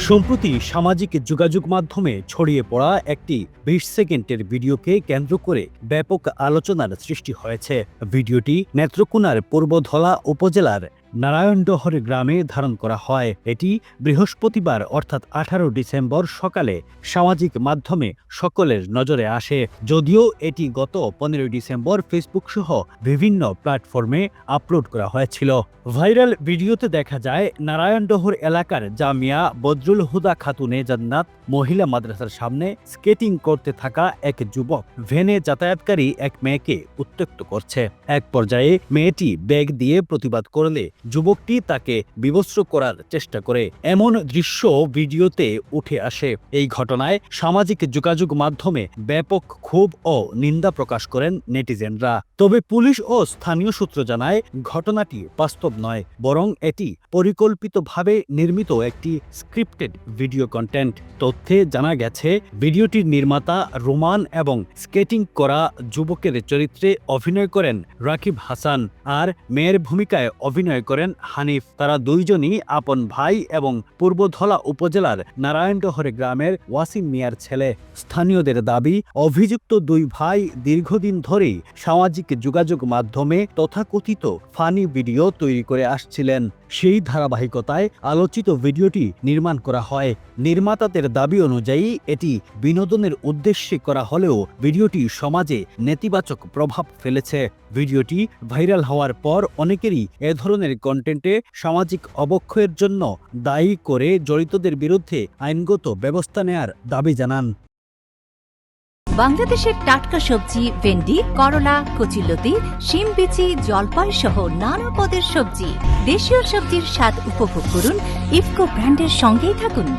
সম্প্রতি সামাজিক যোগাযোগ মাধ্যমে ছড়িয়ে পড়া একটি ২০ সেকেন্ডের ভিডিওকে কেন্দ্র করে ব্যাপক আলোচনার সৃষ্টি হয়েছে। ভিডিওটি নেত্রকোনার পূর্বধলা উপজেলার নারায়ণডহর গ্রামে ধারণ করা হয়। এটি বৃহস্পতিবার অর্থাৎ ১৮ ডিসেম্বর সকালে সামাজিক মাধ্যমে সকলের নজরে আসে। যদিও এটি গত ১৫ ডিসেম্বর ফেসবুক সহ বিভিন্ন প্ল্যাটফর্মে আপলোড করা হয়েছিল। ভাইরাল ভিডিওতে দেখা যায় নারায়ণডহর এলাকার জামিয়া বদরুল হুদা খাতুনে জান্নাত মহিলা মাদ্রাসার সামনে স্কেটিং করতে থাকা এক যুবক ভ্যানে যাতায়াতকারী এক মেয়েকে উত্ত্যক্ত করছে। এক পর্যায়ে মেয়েটি ব্যাগ দিয়ে প্রতিবাদ করলে যুবকটি তাকে বিবস্ত্র করার চেষ্টা করে। এমন দৃশ্য ভিডিওতে উঠে আসে। এই ঘটনায় সামাজিক যোগাযোগ মাধ্যমে ব্যাপক ক্ষোভ ও নিন্দা প্রকাশ করেন নেটিজেনরা। তবে পুলিশ ও স্থানীয় সূত্র জানায় ঘটনাটি বাস্তব নয়, বরং এটি পরিকল্পিতভাবে নির্মিত একটি স্ক্রিপ্টেড ভিডিও কন্টেন্ট। তথ্যে জানা গেছে ভিডিওটির নির্মাতা রোমান এবং স্কেটিং করা যুবকের চরিত্রে অভিনয় করেন রাকিব হাসান আর মেয়ের ভূমিকায় অভিনয় করেন হানিফ। তারা দুইজনই আপন ভাই এবং পূর্বধলা উপজেলার নারায়ণডহর গ্রামের ওয়াসিম মিয়ার ছেলে। স্থানীয়দের দাবি, অভিযুক্ত দুই ভাই দীর্ঘদিন ধরেই সামাজিক যোগাযোগ মাধ্যমে তথাকথিত ফানি ভিডিও তৈরি করে আসছিলেন। সেই ধারাবাহিকতায় আলোচিত ভিডিওটি নির্মাণ করা হয়। নির্মাতাদের দাবি অনুযায়ী এটি বিনোদনের উদ্দেশ্যে করা হলেও ভিডিওটি সমাজে নেতিবাচক প্রভাব ফেলেছে। ভিডিওটি ভাইরাল হওয়ার পর অনেকেরই এ ধরনের কন্টেন্টে সামাজিক অবক্ষয়ের জন্য দায়ী করে জড়িতদের বিরুদ্ধে আইনগত ব্যবস্থা নেয়ার দাবি জানান। বাংলাদেশের টাটকা সবজি, ভেন্ডি, করলা, কচুলতি, শিম বিচি, জলপাই সহ নানা পদের সবজি। দেশীয় সবজির স্বাদ উপভোগ করুন। ইফকো ব্র্যান্ডের সঙ্গেই থাকুন।